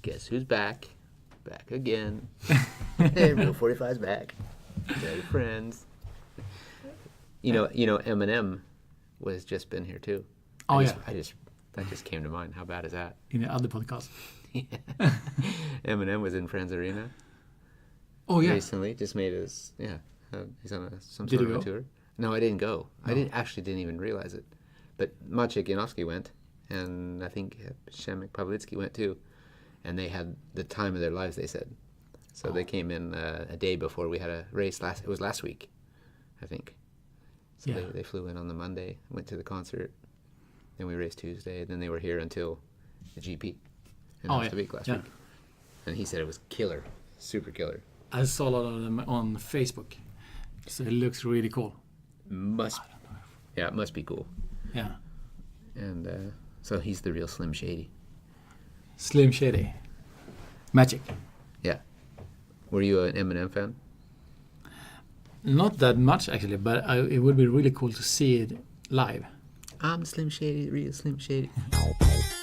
Guess who's back? Back again. Hey, Real 45's back. Tell your friends. You know, Eminem was just been here too. That just came to mind. How bad is that? In the other podcast. Yeah. Eminem was in Friends Arena. Oh yeah. Recently, just made his he's on some Did sort you of a go? tour. No, I didn't go. No. I didn't even realize it. But Maciek Janowski went, and I think Przemek Pawlicki went too, and they had the time of their lives. They said, so they came in a day before we had a race. It was last week, I think. So they flew in on the Monday, went to the concert, then we raced Tuesday, then they were here until the GP in Hallstavik last week. And he said it was killer, super killer. I saw a lot of them on Facebook, so it looks really cool. It must be cool. Yeah. And so he's the real Slim Shady. Slim Shady. Magic. Yeah. Were you an Eminem fan? Not that much actually, but it would be really cool to see it live. I'm Slim Shady, real Slim Shady.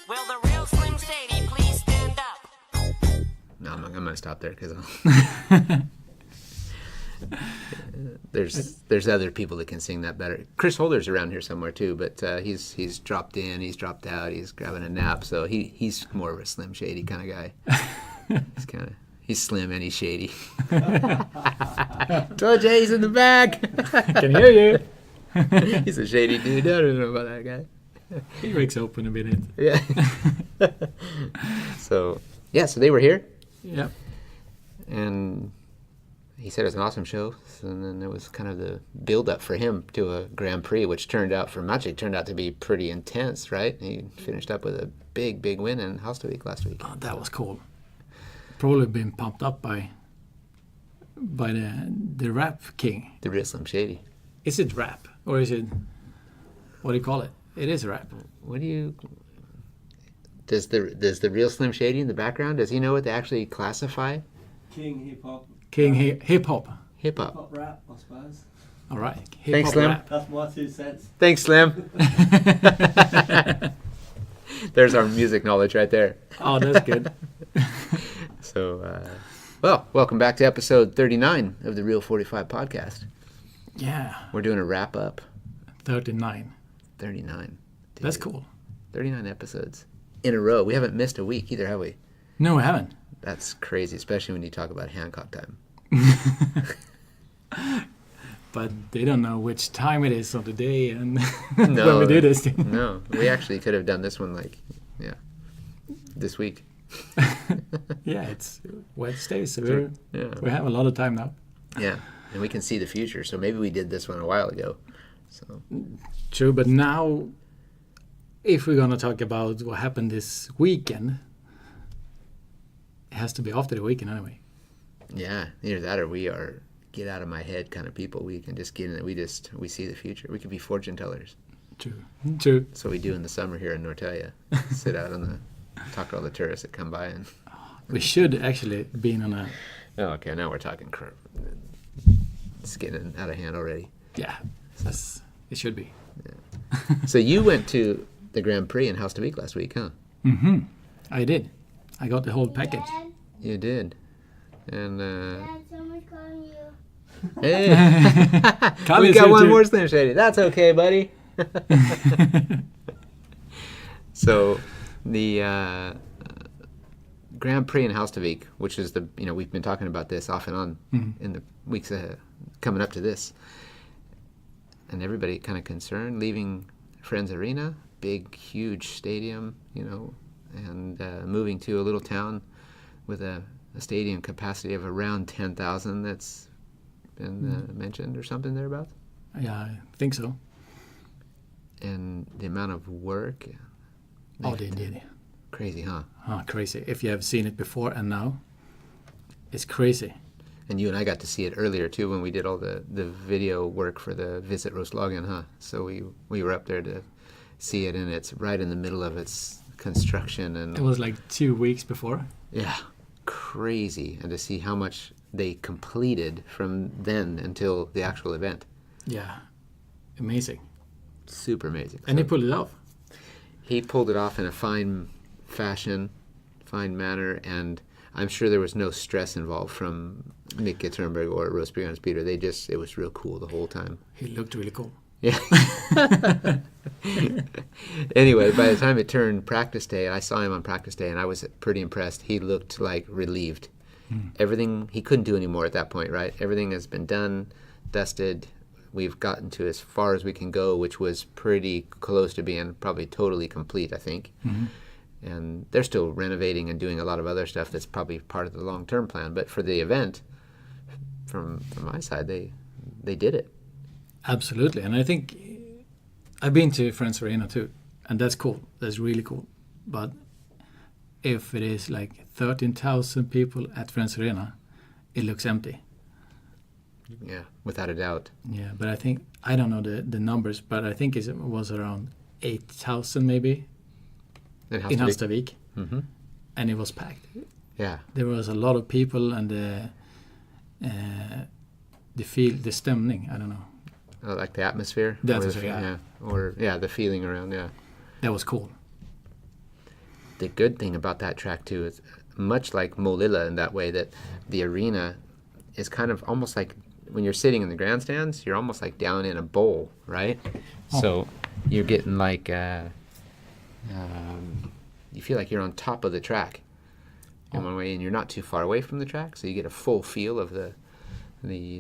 Will the real Slim Shady please stand up? No, I'm going to stop there because there's other people that can sing that better. Chris Holder's around here somewhere too, but he's dropped in, he's dropped out, he's grabbing a nap, so he's more of a Slim Shady kind of guy. He's slim and he's shady. Told you he's in the back. Can hear you. He's a shady dude. I don't know about that guy. He wakes up in a minute. Yeah. So they were here. Yeah. And he said it was an awesome show. And then it was kind of the build-up for him to a Grand Prix, which turned out for Maciek to be pretty intense, right? He finished up with a big, big win in Hallstavik last week. Oh, that was cool. Probably been pumped up by the rap king. The real Slim Shady. Is it rap or is it, what do you call it? It is rap. What do you? Does the real Slim Shady in the background? Does he know what they actually classify? King hip hop. King hip hop. Hip hop. Pop rap, I suppose. All right. Thanks, Hip-hop Slim. rap. That's my 2 cents. Thanks, Slim. There's our music knowledge right there. Oh, that's good. So, welcome back to episode 39 of the Real 45 podcast. Yeah. We're doing a wrap up. 39. 39. Dude. That's cool. 39 episodes in a row. We haven't missed a week either, have we? No, I haven't. That's crazy, especially when you talk about Hancock time. But they don't know which time it is of the day and No, when we do this. No, we actually could have done this one this week. Yeah, it's Wednesday, so Sure. we have a lot of time now. Yeah, and we can see the future. So maybe we did this one a while ago. So True, but now, if we're going to talk about what happened this weekend, it has to be after the weekend anyway. yeah, either that or we are get out of my head kind of people. We can just get in it. We see the future. We could be fortune tellers. True. That's what we do in the summer here in Norrtälje. Sit out talk to all the tourists that come by and. We should actually be on a... Oh, okay. Now we're talking. It's getting out of hand already. Yeah, it should be. Yeah. So you went to the Grand Prix in Hallstavik last week, huh? Mm-hmm. I did. I got the whole package. Dad, You did. And Dad, someone's calling you. hey, Kyle we is got here one too. more Slim Shady. That's okay, buddy. So the Grand Prix in Hallstavik, which is we've been talking about this off and on in the weeks coming up to this, and everybody kind of concerned leaving Friends Arena, big, huge stadium, and moving to a little town with a stadium capacity of around 10,000 that's been mentioned or something thereabouts. Yeah, I think so. And the amount of work. Oh, they did. Crazy, huh? Oh, crazy. If you have seen it before and now, it's crazy. And you and I got to see it earlier, too, when we did all the video work for the Visit Roslagen, huh? So we were up there to see it, and it's right in the middle of its construction. And It was like 2 weeks before. yeah, crazy. And to see how much they completed from then until the actual event. Yeah, amazing. Super amazing. And So he pulled it off. he pulled it off in a fine fashion, fine manner, and I'm sure there was no stress involved from Micke Turnberg or Rosebeer on Speedway. It was real cool the whole time. He looked really cool. Yeah. Anyway, by the time it turned practice day, I saw him on practice day, and I was pretty impressed. He looked like relieved. Everything he couldn't do anymore at that point, right? Everything has been done, dusted. We've gotten to as far as we can go, which was pretty close to being probably totally complete, I think. And they're still renovating and doing a lot of other stuff that's probably part of the long-term plan. But for the event, from my side, they did it. Absolutely, and I think I've been to Friends Arena too, and that's cool. That's really cool. But if it is like 13,000 people at Friends Arena, it looks empty. Yeah, without a doubt. Yeah, but I don't know the numbers, but I think it was around 8,000 maybe in Hallstavik, and it was packed. Yeah. There was a lot of people, and the stämning, I don't know. Like the atmosphere? The atmosphere, yeah. Or, the feeling around, yeah. That was cool. The good thing about that track, too, is much like Molilla in that way, that the arena is kind of almost like, when you're sitting in the grandstands, you're almost like down in a bowl, right? Oh. So you're getting like, you feel like you're on top of the track in one way, and you're not too far away from the track, so you get a full feel of the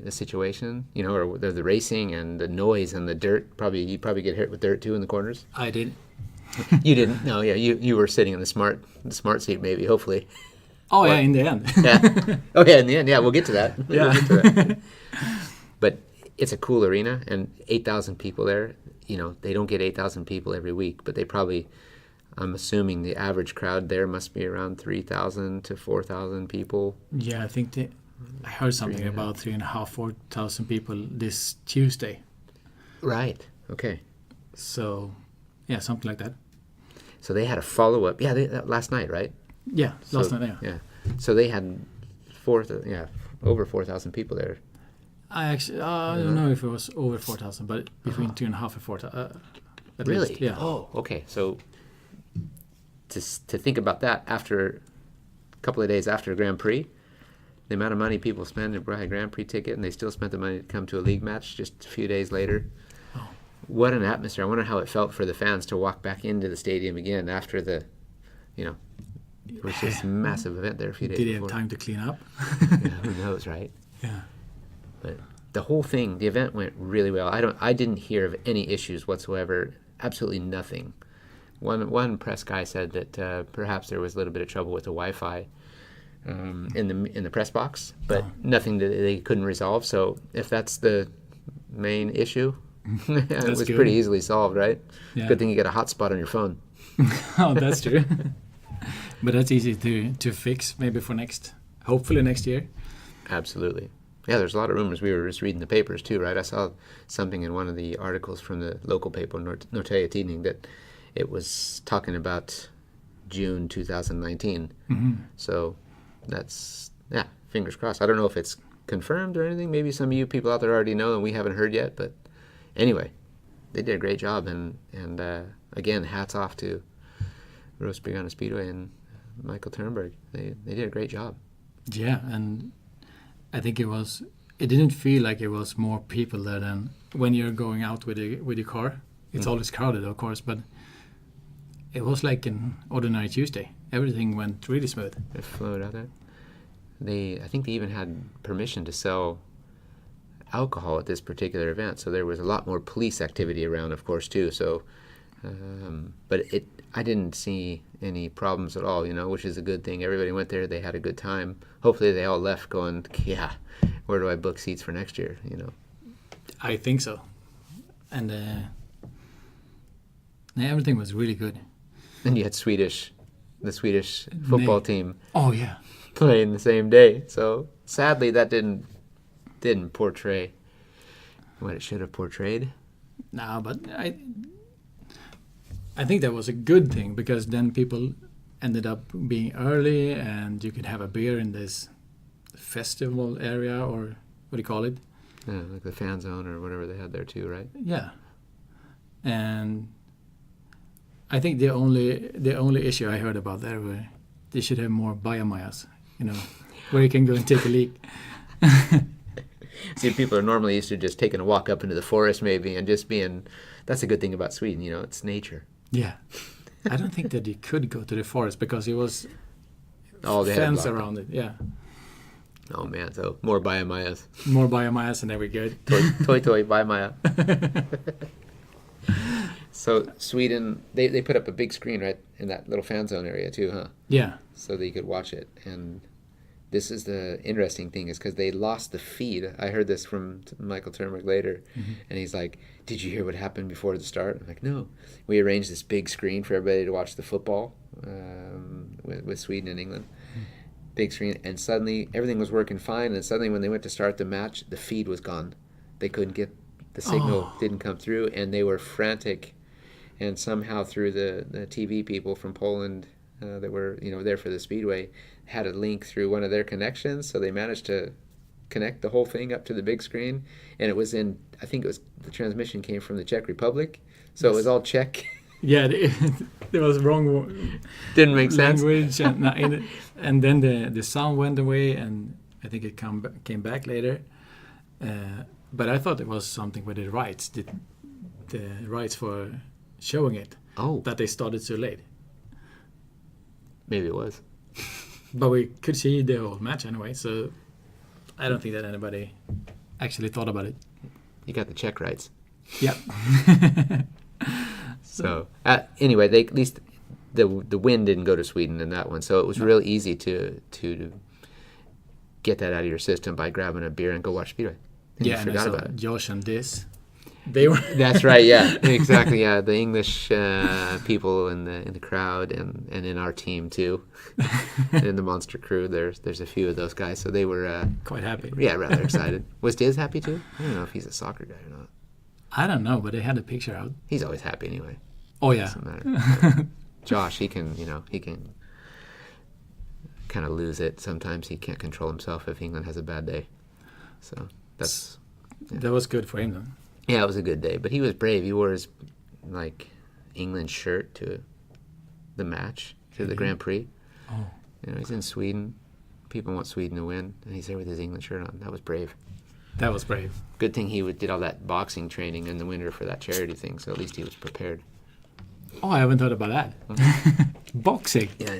situation, or the racing and the noise and the dirt. You probably get hit with dirt too in the corners. I did. You didn't? No, yeah, you were sitting in the smart seat, maybe, hopefully. Oh, yeah, in the end. Yeah. Oh, yeah, in the end, yeah, we'll get to that. Yeah. We'll get to that. But it's a cool arena, and 8,000 people there. They don't get 8,000 people every week, but they probably, I'm assuming the average crowd there must be around 3,000 to 4,000 people. Yeah, I think I heard something about 3,500, 4,000 people this Tuesday. Right. Okay. So, yeah, something like that. So they had a follow-up. Yeah, last night, right? Yeah, last night, yeah. Yeah. So they had over 4,000 people there. I actually, I don't know if it was over 4,000, but between 2,500 and 4,000. Really? Least, yeah. Oh, okay. So to think about that, after a couple of days after Grand Prix, the amount of money people spend to buy a Grand Prix ticket, and they still spent the money to come to a league match just a few days later. Oh. What an atmosphere. I wonder how it felt for the fans to walk back into the stadium again after it was just a massive event there a few days Did he before. have time to clean up? Who knows, right? Yeah. But the whole thing, the event went really well. I didn't hear of any issues whatsoever. Absolutely nothing. One press guy said that perhaps there was a little bit of trouble with the Wi-Fi in the press box, but nothing that they couldn't resolve. So if that's the main issue, it was good. pretty easily solved, right? Yeah. Good thing you got a hotspot on your phone. Oh, that's true. But that's easy to fix maybe for hopefully next year. Absolutely. Yeah, there's a lot of rumors. We were just reading the papers too, right? I saw something in one of the articles from the local paper, Norrtälje Tidning, that it was talking about June 2019. So that's, fingers crossed. I don't know if it's confirmed or anything. Maybe some of you people out there already know and we haven't heard yet. But anyway, they did a great job. And again, hats off to Rosebeer Speedway and Michael Turnberg. They did a great job. Yeah, and I think it didn't feel like it was more people there than when you're going out with your car. It's always crowded, of course, but it was like an ordinary Tuesday. Everything went really smooth. It flowed out there. I think they even had permission to sell alcohol at this particular event, so there was a lot more police activity around, of course, too. So, but I didn't see any problems at all, which is a good thing. Everybody went there, they had a good time. Hopefully they all left going, yeah, where do I book seats for next year, I think so. And everything was really good. And you had the Swedish football team Oh, yeah. playing the same day. So sadly that didn't portray what it should have portrayed. No, but I think that was a good thing, because then people ended up being early and you could have a beer in this festival area, or what do you call it? Yeah, like the fan zone or whatever they had there too, right? Yeah. And I think the only issue I heard about there they should have more biomass, where you can go and take a leak. See, people are normally used to just taking a walk up into the forest maybe and just being, that's a good thing about Sweden, it's nature. Yeah. I don't think that you could go to the forest because it was They had fence blocked around it. Yeah. Oh man, so more biomass. More biomass and every good. Toy, biomaya. So Sweden, they put up a big screen right in that little fan zone area too, huh? Yeah. So that you could watch it. And this is the interesting thing is because they lost the feed. I heard this from Michael Turmerick later, and he's like, "Did you hear what happened before the start?" I'm like, "No." We arranged this big screen for everybody to watch the football with Sweden and England. Big screen, and suddenly everything was working fine, and suddenly when they went to start the match, the feed was gone. They couldn't get the signal, didn't come through, and they were frantic. And somehow through the TV people from Poland that were there for the Speedway had a link through one of their connections, so they managed to connect the whole thing up to the big screen, and it was in, I think it was, the transmission came from the Czech Republic, so it was all Czech. Yeah, there was wrong Didn't make sense. language, and then the sound went away, and I think it came back later. But I thought it was something with the rights, the rights for showing it. Oh, That they started so late. maybe it was. But we could see the whole match anyway, so I don't think that anybody actually thought about it. You got the Czech rights. Yeah. So anyway, they at least the win didn't go to Sweden in that one, so it was real easy to get that out of your system by grabbing a beer and go watch Speedway. And you And I forgot saw about it. Josh and this. They were. That's right. Yeah, exactly. Yeah, the English people in the crowd and in our team too, in the Monster crew. There's a few of those guys, so they were Quite happy. rather excited. Was Diz happy too? I don't know if he's a soccer guy or not. I don't know, but they had a picture out. He's always happy anyway. Oh yeah. Doesn't matter. Josh, he can kind of lose it. Sometimes he can't control himself if England has a bad day. So that's That was good for him then. yeah, it was a good day. But he was brave. He wore his England shirt to the match, to the Grand Prix. Oh. He's in Sweden. People want Sweden to win, and he's there with his England shirt on. That was brave. That was brave. Good thing he did all that boxing training in the winter for that charity thing, so at least he was prepared. Oh, I haven't thought about that. Boxing. Yeah.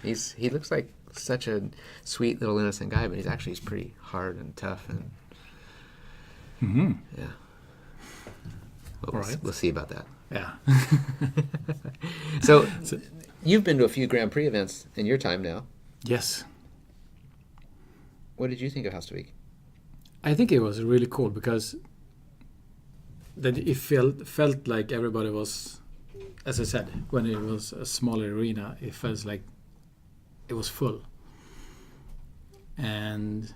He looks like such a sweet little innocent guy, but he's pretty hard and tough, and yeah. Well, All right. we'll see about that. Yeah. So you've been to a few Grand Prix events in your time now. Yes. What did you think of Hallstavik? I think it was really cool because that it felt like everybody was, as I said, when it was a smaller arena, it felt like it was full. And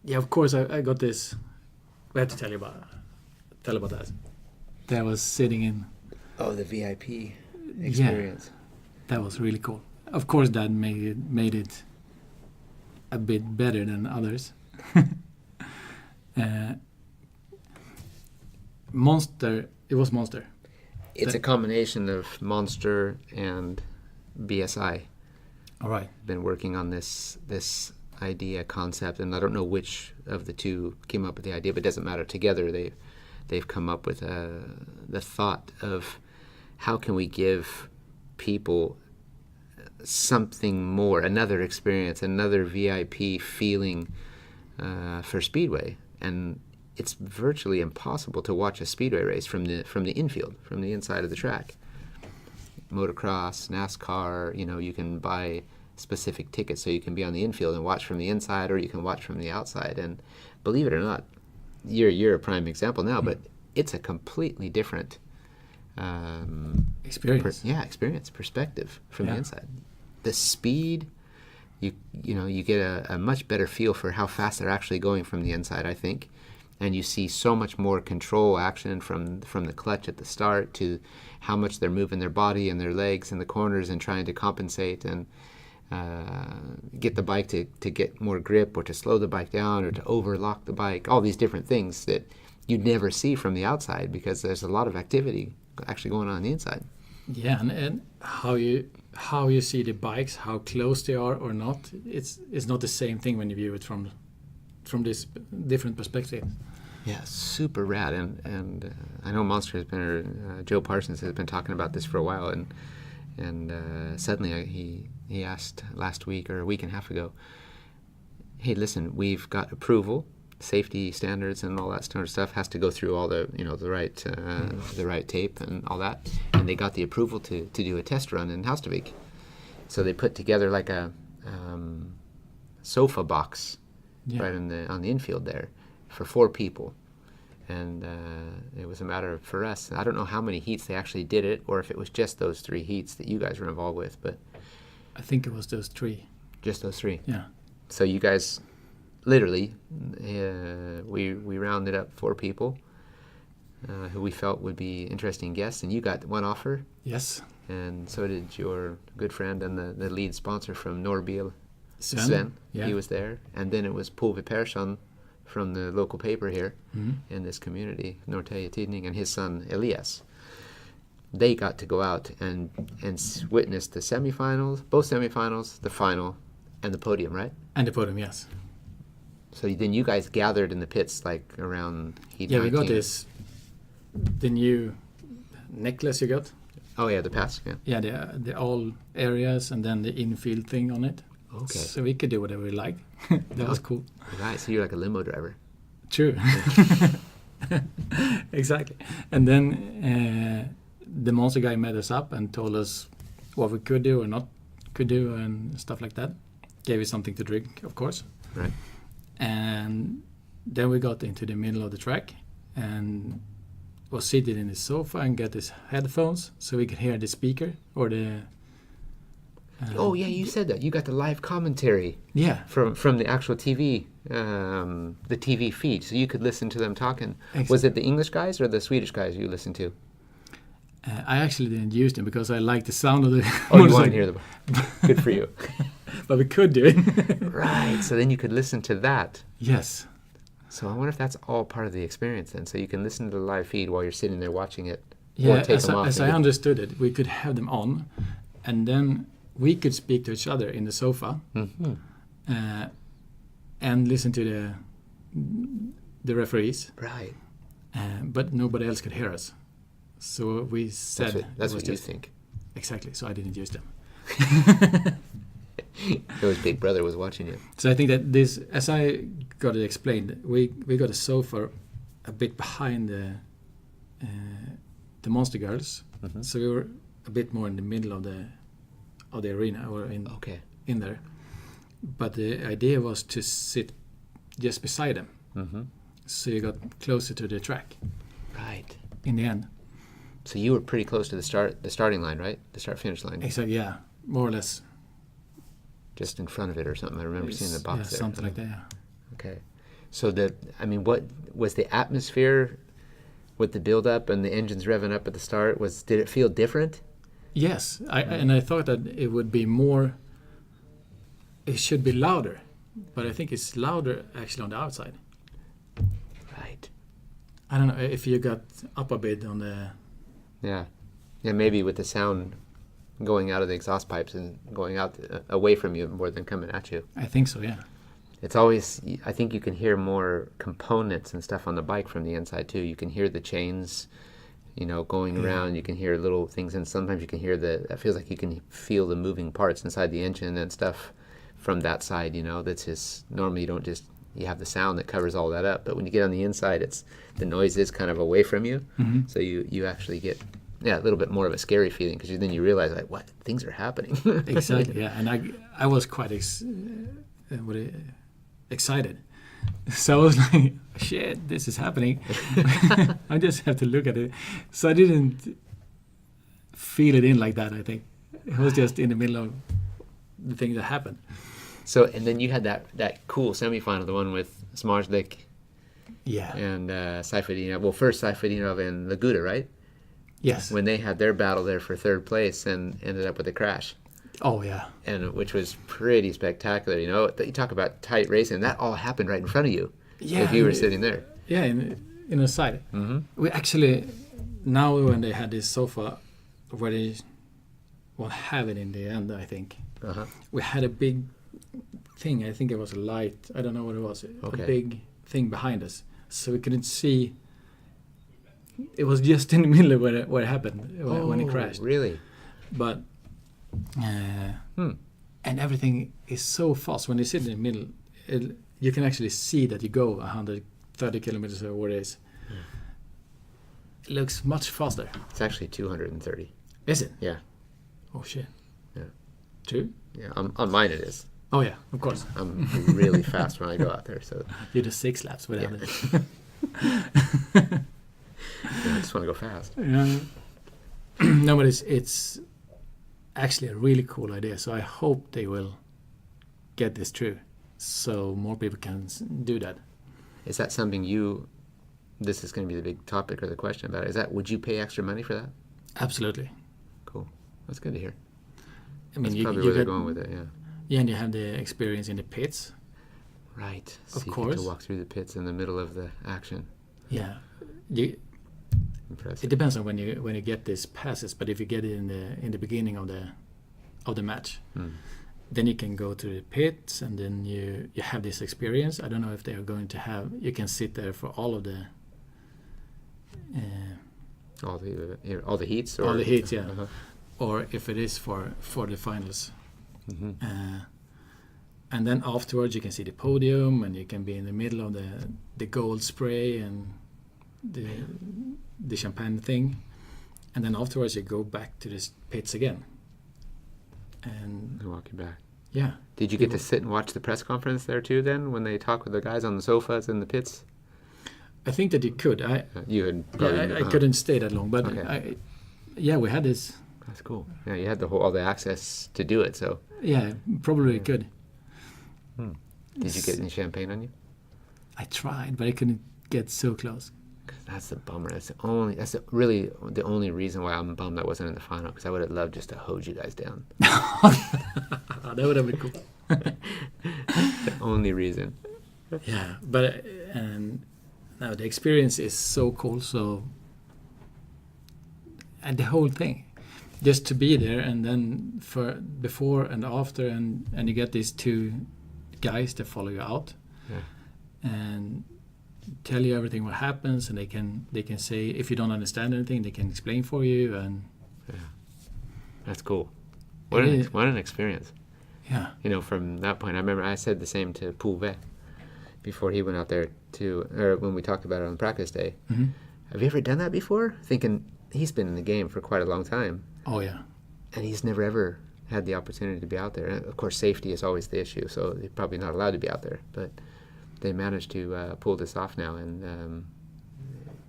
yeah, of course, I got this. We have to tell about that. That was sitting in. Oh, the VIP experience. That was really cool. Of course, that made it a bit better than others. Monster. It was Monster. It's a combination of Monster and BSI. All right. Been working on this idea concept, and I don't know which of the two came up with the idea, but it doesn't matter. Together, they've come up with the thought of how can we give people something more, another experience, another VIP feeling for Speedway. And it's virtually impossible to watch a Speedway race from the infield, from the inside of the track. Motocross, NASCAR, you can buy specific tickets so you can be on the infield and watch from the inside, or you can watch from the outside. And believe it or not, you're a prime example now, but it's a completely different Experience. experience, perspective from the inside. The speed, you get a much better feel for how fast they're actually going from the inside, I think. And you see so much more control action from the clutch at the start to how much they're moving their body and their legs in the corners and trying to compensate and get the bike to get more grip, or to slow the bike down, or to overlock the bike. All these different things that you'd never see from the outside because there's a lot of activity actually going on the inside. Yeah, and how you see the bikes, how close they are or not, it's not the same thing when you view it from this different perspective. Yeah, super rad. And I know Monster has been, Joe Parsons has been talking about this for a while, and suddenly he asked last week or a week and a half ago, hey, listen, we've got approval, safety standards and all that sort of stuff has to go through all the the right tape and all that, and they got the approval to do a test run in Hallstavik. So they put together like a sofa box right on the infield there for 4 people, and it was a matter of, for us, I don't know how many heats they actually did it, or if it was just those 3 heats that you guys were involved with, but I think it was those 3. just those 3. Yeah. So you guys, literally, we rounded up 4 people who we felt would be interesting guests, and you got one offer, Yes. and so did your good friend and the lead sponsor from Norbil, Sven. Sven. Yeah. He was there, and then it was Pove Persson from the local paper here Mhm. in this community, Norrtälje Tidning, and his son Elias. They got to go out and witness the semifinals, both semifinals, the final, and the podium, right? And the podium, yes. So then you guys gathered in the pits like around heat Yeah, we 19. got the new necklace you got. Oh yeah, the pass. Yeah. Yeah, the all areas and then the infield thing on it. Okay. So we could do whatever we like. That was cool. Right. So you're like a limo driver. True. Exactly. And then the monster guy met us up and told us what we could do or not could do and stuff like that. Gave us something to drink, of course. Right. And then we got into the middle of the track and was seated in the sofa and got his headphones so we could hear the speaker or the... Oh yeah, you said that. You got the live commentary Yeah. from the actual TV, the TV feed, so you could listen to them talking. Exactly. Was it the English guys or the Swedish guys you listened to? I actually didn't use them because I like the sound of the... Oh, you wanted to hear them. Good for you. But we could do it. Right. So then you could listen to that. Yes. So I wonder if that's all part of the experience then. So you can listen to the live feed while you're sitting there watching it. Yeah, or take as, them off. as I understood it, we could have them on and then we could speak to each other in the sofa and listen to the referees, Right. but nobody else could hear us. So we said That's it was what you just- think. Exactly. So I didn't use them. It was Big Brother was watching you. So I think that this, as I got it explained, we got a sofa a bit behind the Monster Girls, so we were a bit more in the middle of the arena or Okay. in there. But the idea was to sit just beside them, so you got closer to the track Right. in the end. So you were pretty close to the starting line, right? The start-finish line. Exactly. Yeah, more or less. Just in front of it or something. I remember seeing the box there. Something like that. Yeah. Okay. So what was the atmosphere with the build-up and the engines revving up at the start? Did it feel different? Yes, I thought that it would be more. It should be louder, but I think it's louder actually on the outside. Right. I don't know if you got up a bit on the. Yeah. Yeah, maybe with the sound going out of the exhaust pipes and going out away from you more than coming at you. I think so. Yeah. It's always, I think you can hear more components and stuff on the bike from the inside too. You can hear the chains, going around. You can hear little things, and sometimes you can hear it feels like you can feel the moving parts inside the engine and stuff from that side, that's just, normally you have the sound that covers all that up, but when you get on the inside, the noise is kind of away from you, so you actually get a little bit more of a scary feeling, because then you realize like, what, things are happening. Exactly. Yeah, and I was quite excited. So I was like, shit, this is happening. I just have to look at it. So I didn't feel it in like that, I think. It was just in the middle of the thing that happened. So, and then you had that cool semifinal, the one with Smarslik Yeah. and Seifedinov. Well, first Seifedinov and Laguda, right? Yes. When they had their battle there for third place and ended up with a crash. Oh, yeah. And which was pretty spectacular. You talk about tight racing. That all happened right in front of you. Yeah. If you were sitting there. Yeah, in the side. We actually, now when they had this sofa, where they will have it in the end, I think. Uh-huh. We had a big thing, I think it was a light, I don't know what it was, Okay. a big thing behind us. So we couldn't see. It was just in the middle of where it happened, when it crashed. Really? But, and everything is so fast. When you sit in the middle, you can actually see that you go 130 kilometers or what it is. It looks much faster. It's actually 230. Is it? Yeah. Oh shit. Yeah. True? Yeah. On mine it is. Oh yeah, of course. I'm really fast when I go out there, so You do 6 laps without Yeah. it. I just want to go fast. Yeah. No, but it's actually a really cool idea. So I hope they will get this true, so more people can do that. Is that something this is going to be the big topic or the question about it. Would you pay extra money for that? Absolutely. Cool. That's good to hear. I mean, That's you probably where they're get, going with it, yeah. yeah, and you have the experience in the pits. Right. Of So you get course. to walk through the pits in the middle of the action. Yeah. Impressive. It depends on when you get these passes, but if you get it in the beginning of the match, then you can go to the pits and then you have this experience. I don't know if they are going to have. You can sit there for all of the. All the heats? Or? All the heats, yeah. Uh-huh. Or if it is for the finals. And then afterwards you can see the podium and you can be in the middle of the gold spray and the champagne thing. And then afterwards you go back to the pits again. And They walk you back. yeah. Did you get to sit and watch the press conference there too then, when they talk with the guys on the sofas in the pits? I think that you could. You had probably... I couldn't stay that long, but Okay. we had this. That's cool. Yeah, you had all the access to do it, so... Yeah, probably could. Did you get any champagne on you? I tried, but I couldn't get so close. 'Cause that's the bummer. That's really the only reason why I'm bummed I wasn't in the final, because I would have loved just to hose you guys down. That would have been cool. The only reason. Yeah, but now the experience is so cool. So, and the whole thing, just to be there, and then for before and after, and you get these 2 guys that follow you out, and tell you everything what happens, and they can say if you don't understand anything, they can explain for you, and That's cool. It What an experience. yeah, From that point, I remember I said the same to Pulve before he went out there or when we talked about it on practice day. Have you ever done that before? Thinking he's been in the game for quite a long time, oh yeah, and he's never ever had the opportunity to be out there. And of course, safety is always the issue, so they're probably not allowed to be out there. But they managed to pull this off now, and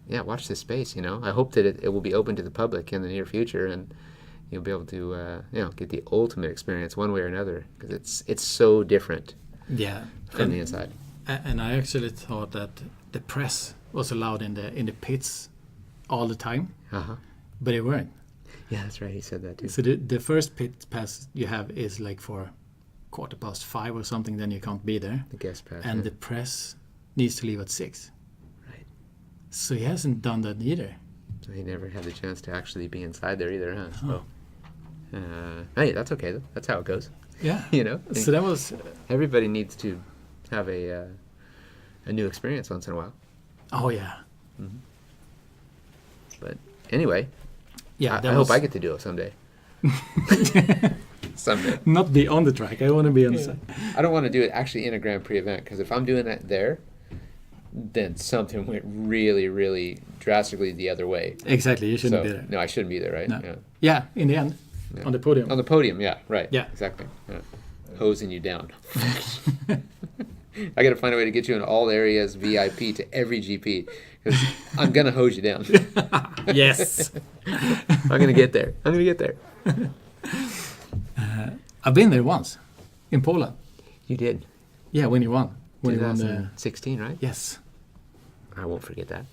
watch this space. I hope that it will be open to the public in the near future, and you'll be able to get the ultimate experience one way or another, because it's so different yeah, from the inside. And I actually thought that the press was allowed in the pits all the time, but they weren't. Yeah, that's right. He said that too. So the first pit pass you have is like for 5:15 or something. Then you can't be there, The guest pass. and yeah. the press needs to leave at 6. Right. So he hasn't done that either. So he never had the chance to actually be inside there either, huh? So, hey, that's okay though. That's how it goes. Yeah. So that was. Everybody needs to have a new experience once in a while. Oh yeah. But anyway, Yeah. I hope I get to do it someday. Someday. not be on the track. I want to be on the side. I don't want to do it actually in a Grand Prix event, because if I'm doing that there, then something went really, really drastically the other way. Exactly. You shouldn't be there. No, I shouldn't be there, right? No. Yeah. Yeah. In the end, Yeah. on the podium. On the podium, yeah, right. Yeah. Exactly. Yeah. Hosing you down. I got to find a way to get you in all areas VIP to every GP, because I'm going to hose you down. Yes. I'm going to get there. I'm going to get there. I've been there once, in Poland. You did. Yeah, when you won. When you won the. 2016, right? Yes. I won't forget that.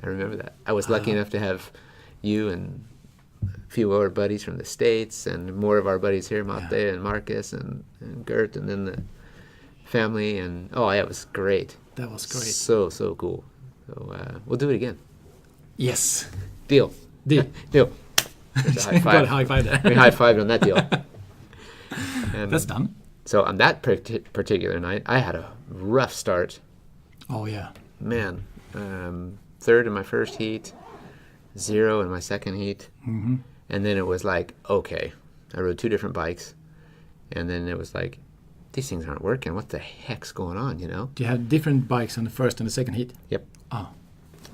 I remember that. I was lucky enough to have you and a few other buddies from the States, and more of our buddies here, Mate and Marcus and Gert, and then the family. And it was great. That was great. So cool. So we'll do it again. Yes. Deal. Deal. Deal. There's a high Got a five. high five there. We high-fived on that deal. And That's done. so on that particular night, I had a rough start. Oh yeah. Man, third in my first heat, 0 in my second heat. Mm-hmm. And then it was like, okay, I rode 2 different bikes. And then it was like, these things aren't working. What the heck's going on, you know? Do you have different bikes on the first and the second heat? Yep. Oh.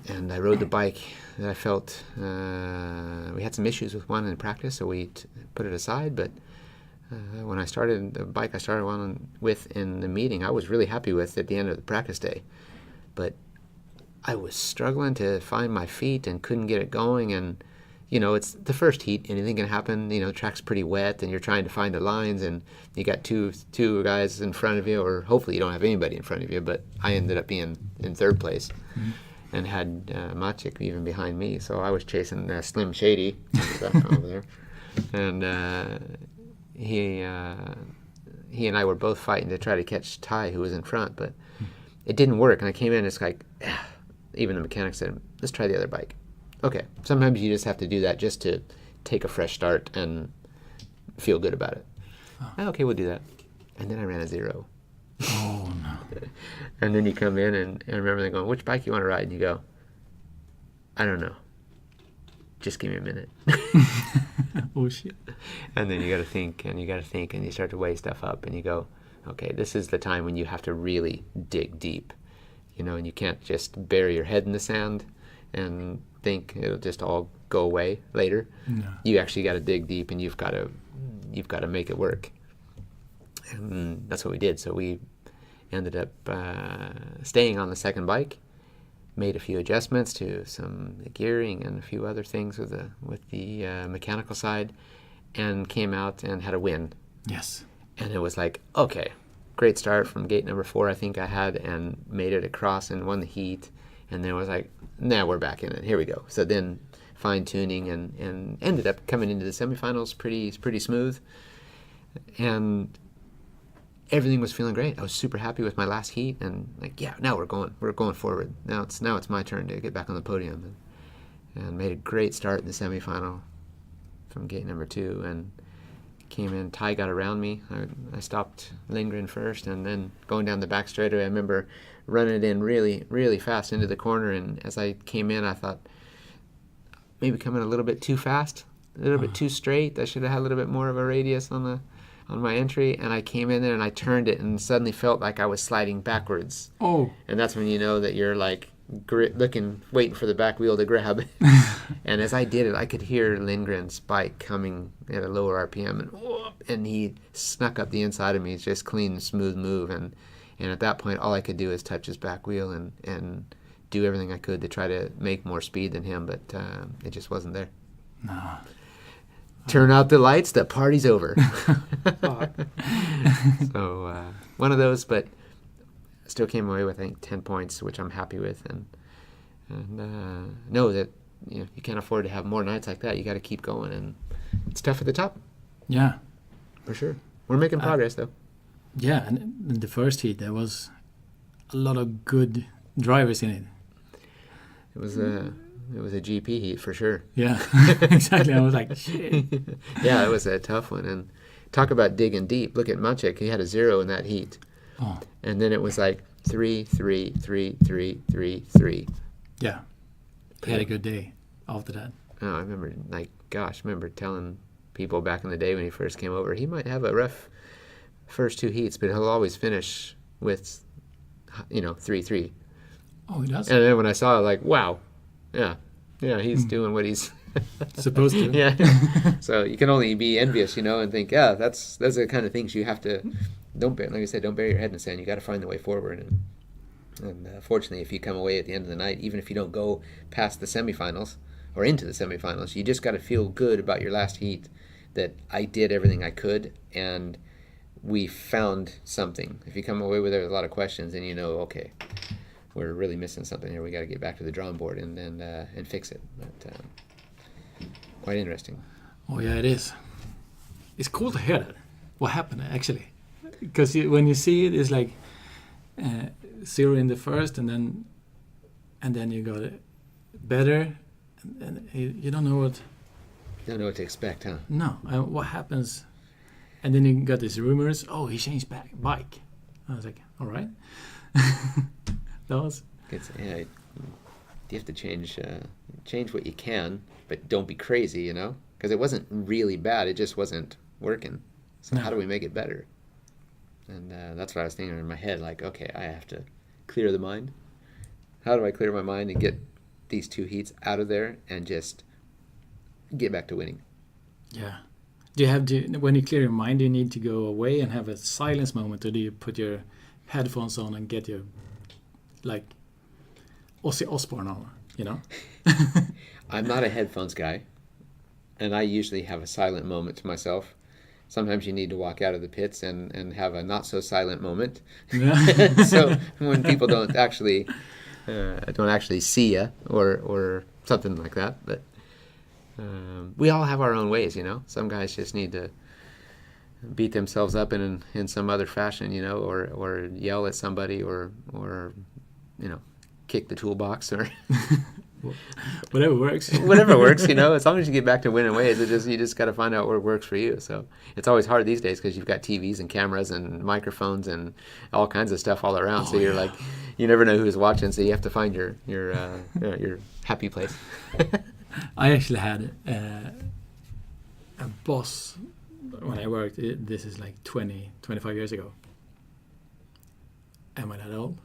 And I rode the bike that I felt, we had some issues with one in practice, so we put it aside. But when I started, the bike I started with in the meeting, I was really happy with at the end of the practice day. But I was struggling to find my feet and couldn't get it going. And, you know, it's the first heat. Anything can happen. You know, the track's pretty wet, and you're trying to find the lines, and you got two guys in front of you, or hopefully you don't have anybody in front of you. But I ended up being in third place. Mm-hmm. And had Maciek even behind me, so I was chasing Slim Shady over there, and he and I were both fighting to try to catch Ty, who was in front, but it didn't work. And I came in, it's like, even the mechanic said, "Let's try the other bike." Okay, sometimes you just have to do that just to take a fresh start and feel good about it. Oh. Okay, we'll do that. And then I ran a 0. Oh no. And then you come in and I remember them going, "Which bike you want to ride?" And you go, "I don't know. Just give me a minute." Oh shit. And then you got to think and you start to weigh stuff up and you go, okay, this is the time when you have to really dig deep, you know, and you can't just bury your head in the sand and think it'll just all go away later. No. You actually got to dig deep and you've got to make it work. And that's what we did. So we ended up staying on the second bike, made a few adjustments to some gearing and a few other things with the mechanical side, and came out and had a win. Yes. And it was like, okay, great start from gate number 4, I think I had, and made it across and won the heat. And then it was like, now we're back in it. Here we go. So then fine-tuning and ended up coming into the semifinals pretty smooth. And everything was feeling great. I was super happy with my last heat, and like, yeah, now we're going forward. Now it's my turn to get back on the podium, and made a great start in the semifinal from gate number 2, and came in. Ty got around me. I stopped Lindgren first, and then going down the back straightaway, I remember running it in really, really fast into the corner, and as I came in, I thought maybe coming a little bit too fast, a little bit too straight. I should have had a little bit more of a radius on my entry, and I came in there and I turned it and suddenly felt like I was sliding backwards. Oh. And that's when you know that you're like waiting for the back wheel to grab. And as I did it, I could hear Lindgren's bike coming at a lower RPM, and he snuck up the inside of me. It's just clean, smooth move, and at that point, all I could do is touch his back wheel and do everything I could to try to make more speed than him, but it just wasn't there. No. Turn out the lights, the party's over. So one of those, but still came away with, I think, 10 points, which I'm happy with, and know that you can't afford to have more nights like that. You got to keep going, and it's tough at the top. Yeah. For sure. We're making progress, though. Yeah, and in the first heat, there was a lot of good drivers in it. It was a GP heat for sure. Yeah, exactly. I was like, shit. Yeah, it was a tough one. And talk about digging deep. Look at Maciek. He had a 0 in that heat. Oh. And then it was like 3, 3, 3, 3, 3, 3. Yeah. He had a good day after that. Oh, I remember, remember telling people back in the day when he first came over, he might have a rough first 2 heats, but he'll always finish with, 3, 3. Oh, he does? And then when I saw it, like, wow. Yeah, he's doing what he's supposed to. Yeah. So you can only be envious, and think, yeah, those are the kind of things you have to. Like I said, don't bury your head in the sand. You got to find the way forward. And fortunately, if you come away at the end of the night, even if you don't go past the semifinals or into the semifinals, you just got to feel good about your last heat. That I did everything I could, and we found something. If you come away with a lot of questions, then okay. We're really missing something here. We got to get back to the drawing board and fix it. But quite interesting. Oh yeah, it is. It's cool to hear that. What happened actually? Because when you see it, it's like 0 in the first, and then you got it better, and you don't know what Don't know what to expect, huh? No, what happens? And then you got these rumors. Oh, he changed bike. I was like, all right. That was. You have to change what you can, but don't be crazy, you know? Because it wasn't really bad. It just wasn't working. So No. how do we make it better? And that's what I was thinking in my head. Like, okay, I have to clear the mind. How do I clear my mind and get these 2 heats out of there and just get back to winning? Yeah. Do you have to, when you clear your mind, do you need to go away and have a silence moment, or do you put your headphones on and get your, like, Ozzy Osbourne on, you know? I'm not a headphones guy, and I usually have a silent moment to myself. Sometimes you need to walk out of the pits and have a not so silent moment. Yeah. So when people don't actually see you or something like that, but we all have our own ways, you know. Some guys just need to beat themselves up in some other fashion, you know, or yell at somebody or you know, kick the toolbox or Whatever works. whatever works, you know. As long as you get back to winning ways, you just got to find out what works for you. So it's always hard these days because you've got TVs and cameras and microphones and all kinds of stuff all around. So you're like, you never know who's watching. So you have to find your happy place. I actually had a boss when I worked. This is like 25 years ago. Am I that old?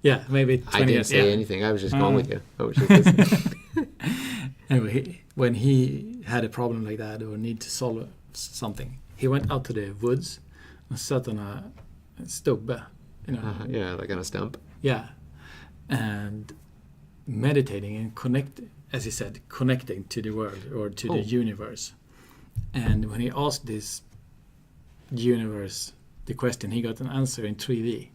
Yeah, maybe 20 I didn't years. say anything. I was just going with you. I was just listening. Anyway, when he had a problem like that or need to solve something, he went out to the woods and sat on a stubbe, you know. Yeah, like on a stump. Yeah, and meditating and as he said, connecting to the world or to the universe. And when he asked this universe the question, he got an answer in 3D.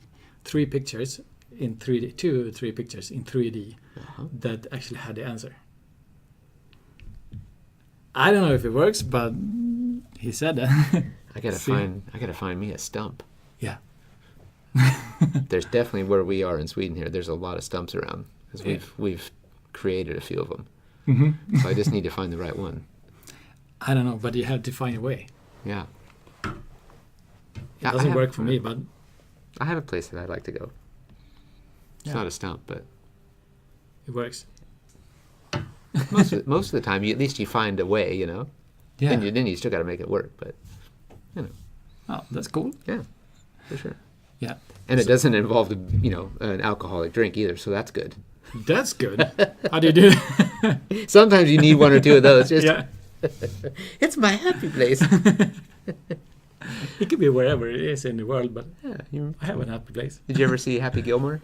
3 pictures in 3D, 2 or 3 pictures in 3D that actually had the answer. I don't know if it works, but he said that. I gotta find me a stump. Yeah. There's definitely where we are in Sweden here. There's a lot of stumps around because we've created a few of them. Mm-hmm. So I just need to find the right one. I don't know, but you have to find a way. Yeah. It doesn't work for me, but I have a place that I'd like to go. It's not a stump, but it works. most of the time, at least you find a way, you know. Yeah. Then you still got to make it work, but you know. Oh, that's cool. Yeah, for sure. Yeah. And it doesn't involve an alcoholic drink either, so that's good. That's good. How do you do that? Sometimes you need 1 or 2 of those. Just Yeah. it's my happy place. It could be wherever it is in the world, but Yeah, I have a happy place. Did you ever see Happy Gilmore?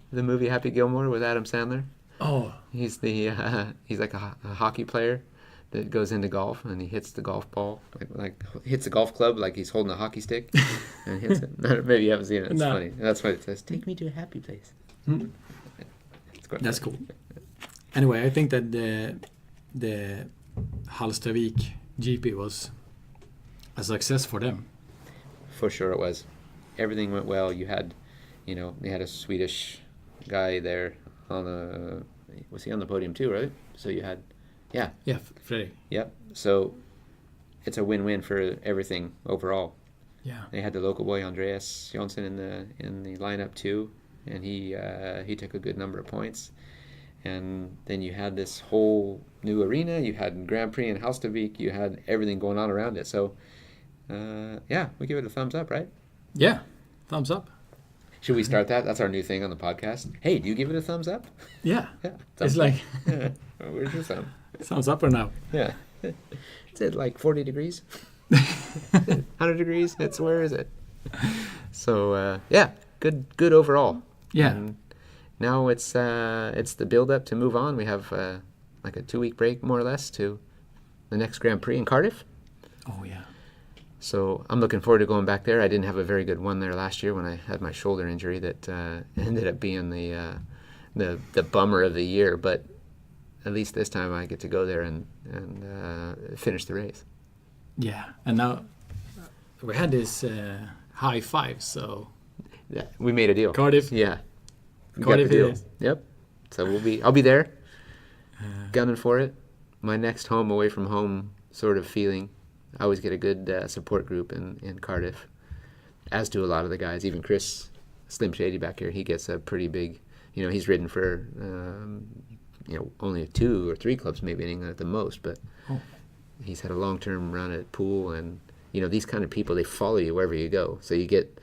The movie Happy Gilmore with Adam Sandler? Oh, He's he's like a hockey player that goes into golf and he hits the golf ball like hits the golf club like he's holding a hockey stick and hits it. Maybe you haven't seen it. It's No. funny. That's why it says, "Take me to a happy place." It's quite that's funny. cool. Anyway, I think that the Hallstavik GP was a success for them. For sure it was. Everything went well. You had a Swedish guy there was he on the podium too, right? So you had, yeah. Yeah, Fredrik. Yep. So it's a win-win for everything overall. Yeah. They had the local boy Andreas Jonsson in the lineup too, and he took a good number of points. And then you had this whole new arena. You had Grand Prix in Hallstavik. You had everything going on around it. So, we give it a thumbs up, right? Yeah, thumbs up. Should we start that? That's our new thing on the podcast. Hey, do you give it a thumbs up? Yeah. Yeah. It's thumbs like up. Yeah. Where's your thumb? thumbs up or no? Yeah. Is it like 40 degrees? 100 degrees? Where is it? So, good overall. Yeah. And now it's the build-up to move on. We have like a 2-week break, more or less, to the next Grand Prix in Cardiff. Oh, yeah. So I'm looking forward to going back there. I didn't have a very good one there last year when I had my shoulder injury that ended up being the bummer of the year. But at least this time I get to go there and finish the race. Yeah, and now we had this high five, so Yeah, we made a deal. Cardiff. Yeah. We got Cardiff the deal. it is. Yep. So I'll be there, gunning for it. my next home away from home sort of feeling. I always get a good support group in Cardiff, as do a lot of the guys. Even Chris Slim Shady back here, he gets a pretty big, he's ridden for, only 2 or 3 clubs maybe in England at the most, but he's had a long-term run at Pool, and, these kind of people, they follow you wherever you go. So you get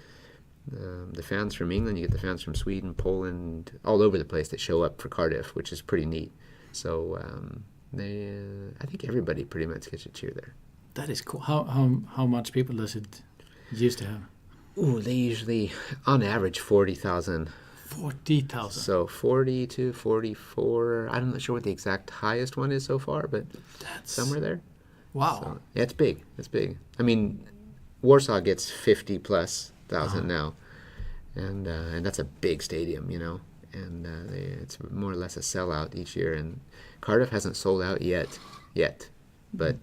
the fans from England, you get the fans from Sweden, Poland, all over the place that show up for Cardiff, which is pretty neat. So I think everybody pretty much gets a cheer there. That is cool. How much people does it used to have? Ooh, they usually, on average, 40,000. 40,000. So 40 to 44. I'm not sure what the exact highest one is so far, but That's somewhere there. wow. So, yeah, it's big. It's big. I mean, Warsaw gets 50+ thousand now, and that's a big stadium, and it's more or less a sellout each year. And Cardiff hasn't sold out yet, but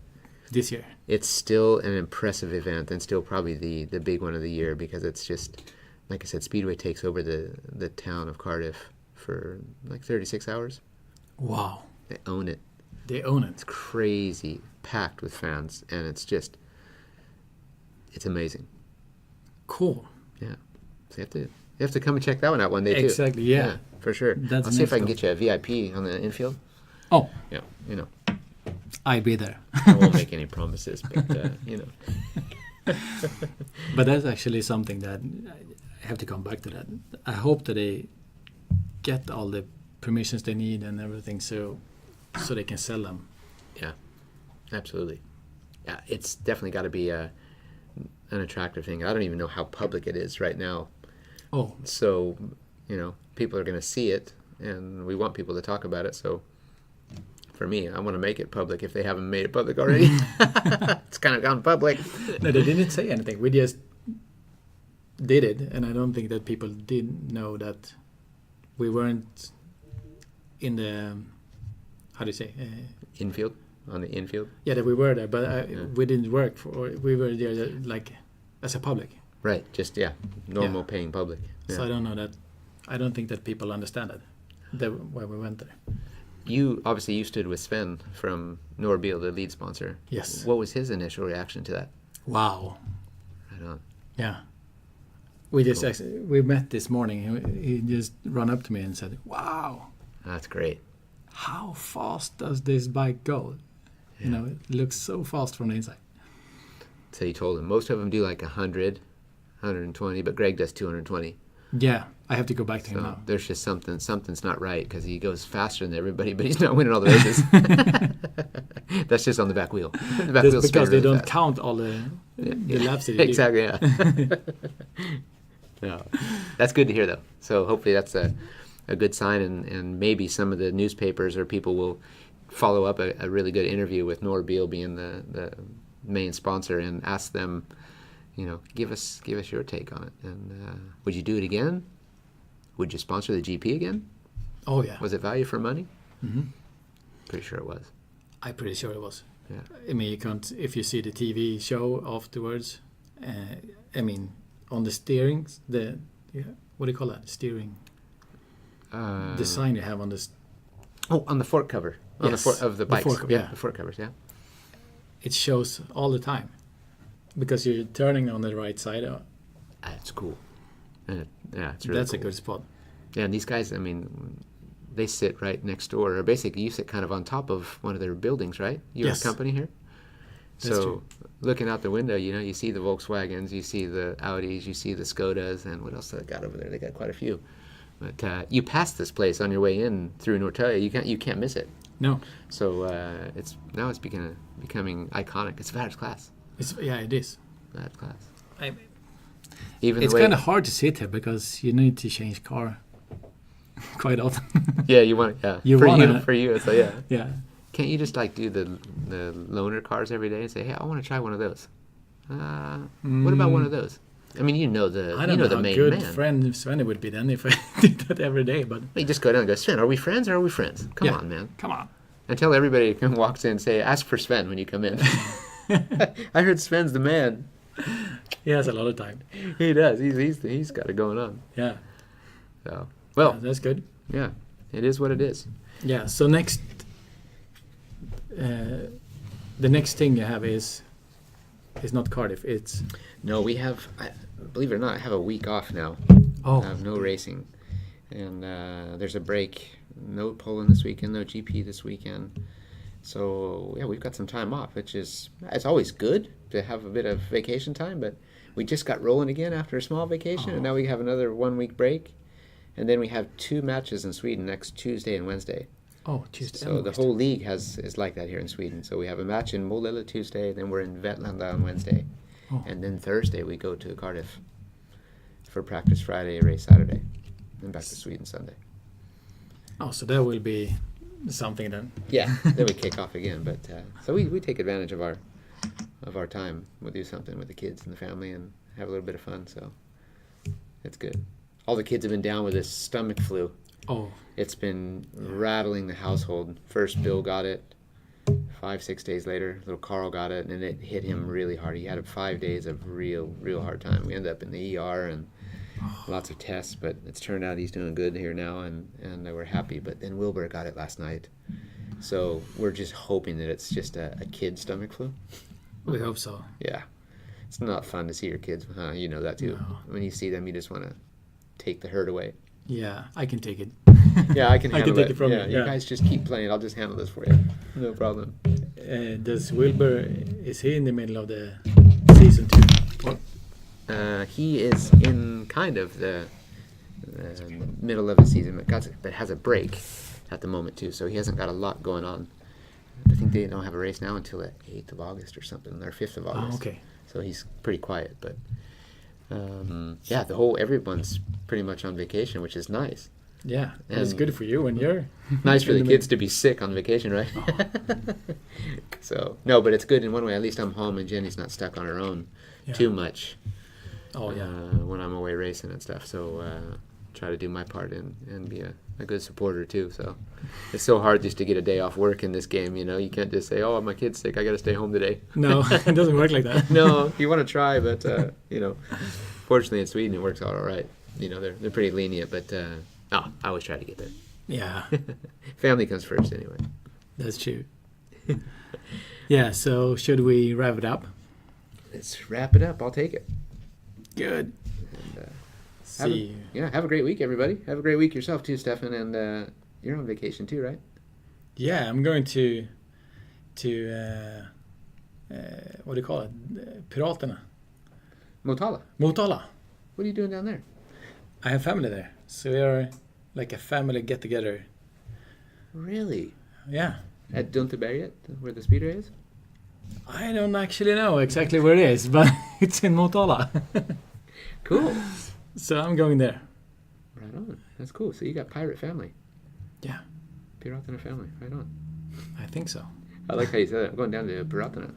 This year. it's still an impressive event, and still probably the big one of the year, because it's just, like I said, Speedway takes over the town of Cardiff for like 36 hours. Wow. They own it. They own It's it. crazy, packed with fans, and it's amazing. Cool. Yeah. So you have to come and check that one out one day too. Exactly, yeah. for sure. That's I'll see if I can next get you a VIP on the infield. Oh, Yeah, I'll be there. I won't make any promises, but But that's actually something that I have to come back to that. I hope that they get all the permissions they need and everything so they can sell them. Yeah, absolutely. Yeah, it's definitely got to be an attractive thing. I don't even know how public it is right now. Oh, So, people are going to see it, and we want people to talk about it. So, for me, I want to make it public if they haven't made it public already. It's kind of gone public. no, they didn't say anything. We just did it, and I don't think that people did know that we weren't in the, how do you say? Infield? On the infield? Yeah, that we were there, but Yeah. we didn't work for. We were there like as a public. Right, just, normal Yeah. paying public. Yeah. So I don't know that. I don't think that people understand that when we went there. You stood with Sven from Norbil, the lead sponsor. Yes. What was his initial reaction to that? Wow. Right on. Yeah. We just Cool. we met this morning. He just ran up to me and said, "Wow, That's great. how fast does this bike go? Yeah. It looks so fast from the inside." So you told him most of them do like 100, 120, but Greg does 220. Yeah, I have to go back to him So now. there's just something's not right, because he goes faster than everybody, but he's not winning all the races. That's just on the back wheel. The back That's wheel's because spinning they really don't fast. count all the laps that you do. Exactly, yeah. No, that's good to hear, though. So hopefully that's a good sign, and maybe some of the newspapers or people will follow up a really good interview with Norbil being the main sponsor, and ask them, give us your take on it. And would you do it again? Would you sponsor the GP again? Oh yeah, Was it value for money? Mhm. Pretty sure it was. I'm pretty sure it was. Yeah. I mean, you can't if you see the TV show afterwards. I mean, on the steering, what do you call that? Steering design you have on this. On the fork cover. On Yes, the fork of the the bikes. fork, yeah. The fork covers, yeah. It shows all the time because you're turning on the right side. That's cool. And it's really That's cool. a good spot. Yeah, and these guys, I mean, they sit right next door, or basically you sit kind of on top of one of their buildings, right? You have Yes. a company here? That's So true. looking out the window, you see the Volkswagens, you see the Audis, you see the Skodas, and what else they got over there? They got quite a few. But you pass this place on your way in through Norrtälje, you can't miss it. No, So it's becoming iconic. It's Värld's class. it is. Värld's class. I, Even it's the way, kind of hard to sit here because you need to change car quite often. yeah, you want You for wanna- for you. So yeah. Yeah. Can't you just do the loaner cars every day and say, hey, I want to try one of those? What about one of those? I mean, I don't the know how main good man. friend Sven would be then if I did that every day. But You just go down and go, Sven, are we friends or are we friends? Come Yeah. on, man. come on. And tell everybody who walks in, say, ask for Sven when you come in. I heard Sven's the man. He has a lot of time. He does. He's got it going on. Yeah. So, well, That's good. yeah, it is what it is. Yeah. So next, the next thing you have is not Cardiff. It's No, we have, believe it or not, I have a week off now. oh I have no racing. And there's a break. No Poland this weekend, no GP this weekend. So, yeah, we've got some time off, which is, it's always good to have a bit of vacation time, but we just got rolling again after a small vacation, and now we have another 1 week break. And then we have 2 matches in Sweden next Tuesday and Wednesday. Tuesday. So and the Wednesday. whole league is like that here in Sweden. So we have a match in Målilla Tuesday, then we're in Vetlanda on Wednesday. Oh. And then Thursday we go to Cardiff for practice Friday, race Saturday, and back to Sweden Sunday. Oh, so that will be something then. Yeah, then we kick off again. But so we take advantage of our time. We'll do something with the kids and the family and have a little bit of fun. So it's good. All the kids have been down with this stomach flu. Oh, It's been rattling the household. First, Bill got it. 5-6 days later, little Carl got it, and it hit him really hard. He had 5 days of real hard time. We ended up in the ER and lots of tests, but it's turned out he's doing good here now, and we're happy. But then Wilbur got it last night. So we're just hoping that it's just a kid stomach flu. we hope so. Yeah. It's not fun to see your kids. Huh? You know that too. No. When you see them, you just want to take the hurt away. Yeah, I can take it. Yeah, I can I handle can take it from yeah, you, you yeah. guys just keep playing. I'll just handle this for you. No problem. Does Wilbur, is he in the middle of the season too? Or- He is in kind of the middle of the season, but has a break at the moment too. So he hasn't got a lot going on. I think they don't have a race now until the 8th of August or something, or 5th of August. okay. So he's pretty quiet, but yeah, everyone's pretty much on vacation, which is nice. Yeah, it's And- good for you when you're Nice for in the the kids to be sick on vacation, right? So no, but it's good in one way. At least I'm home and Jenny's not stuck on her own Yeah. too much. Oh yeah. When I'm away racing and stuff. So try to do my part and be a good supporter too. So it's so hard just to get a day off work in this game. You know, you can't just say, "Oh, my kid's sick. I got to stay home today." No, it doesn't work like that. No, you want to try, but you know, fortunately in Sweden it works out all right. You know, they're pretty lenient, but I always try to get there. Yeah, Family comes first anyway. that's true. Yeah, so should we wrap it up? Let's wrap it up. I'll take it. Good. And, See you. have a great week, everybody. Have a great week yourself too, Stefan. And you're on vacation too, right? Yeah, I'm going to what do you call it? Piraterna. Motala. Motala. What are you doing down there? I have family there, so we are like a family get together. Really? Yeah. At Dunterberget, where the speedway is? I don't actually know exactly where it is, but it's in Motala. Cool. So I'm going there. Right on. That's cool. So you got pirate family. Yeah, Piratana family. Right on. I think so. I like how you said it. I'm going down to Piratana.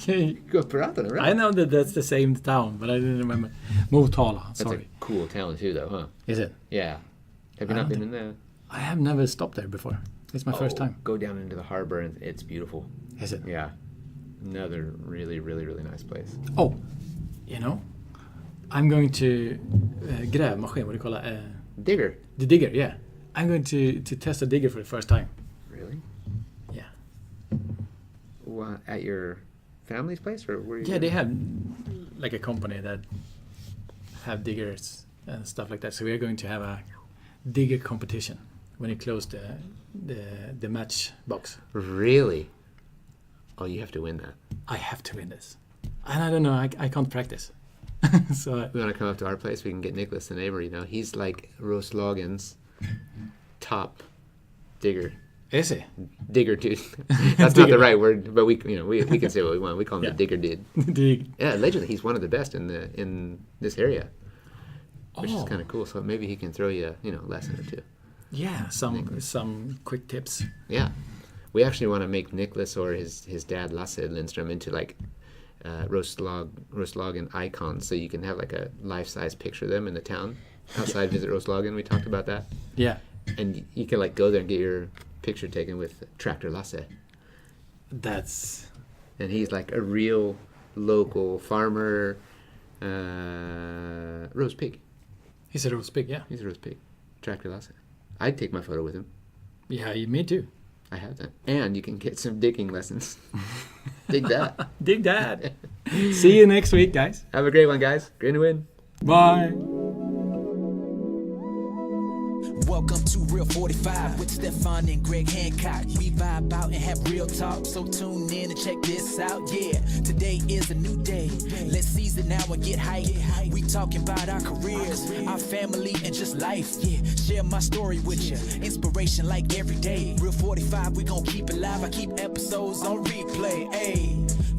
You go to Piratana, right? I know that that's the same town, but I didn't remember. Motala, That's sorry. a cool town too, though, huh? Is it? Yeah. Have you I not don't been in there? I have never stopped there before. It's my first time. Go down into the harbor and it's beautiful. Is it? Yeah. Another really nice place. Oh, you know, I'm going to grävmaskin, what do you call it? Digger. The digger, yeah. I'm going to test a digger for the first time. Really? Yeah. What, at your family's place, or where? Yeah, they have like a company that have diggers and stuff like that. So we are going to have a digger competition when you close the match box. Really? Oh, you have to win that. I have to win this. And I don't know, I can't practice. So We want to come up to our place. We can get Nicholas, the neighbor. You know, he's like Roslagen's top digger. is it? Digger dude. That's not the right word, but we can say what we want. We call him Yeah. the digger dude. Dig. Yeah, allegedly he's one of the best in this area, which is Oh. kind of cool. So maybe he can throw you a lesson or two. Yeah, some quick tips. Yeah, we actually want to make Nicholas or his dad Lasse Lindström into like Roslagen icons, so you can have like a life-size picture of them in the town outside Visit Roslagen. We talked about that, Yeah, and you can like go there and get your picture taken with Tractor Lasse, that's and he's like a real local farmer, roast pig. he's a roast pig. Yeah, He's a roast pig, Tractor Lasse. I'd take my photo with him. yeah, me too. I have done. And you can get some digging lessons. Dig that. Dig that. See you next week, guys. Have a great one, guys. Great to win. Bye. Welcome to Real 45 with Stefan and Greg Hancock. We vibe out and have real talk, so tune in and check this out. Yeah, today is a new day. Let's seize it now and get hype. We talking about our careers, our family, and just life. Yeah, share my story with you. Inspiration like every day. Real 45, we gon' keep it live. I keep episodes on replay. Hey,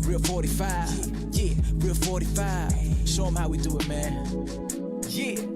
Real 45. Yeah, Real 45. Show them how we do it, man. Yeah.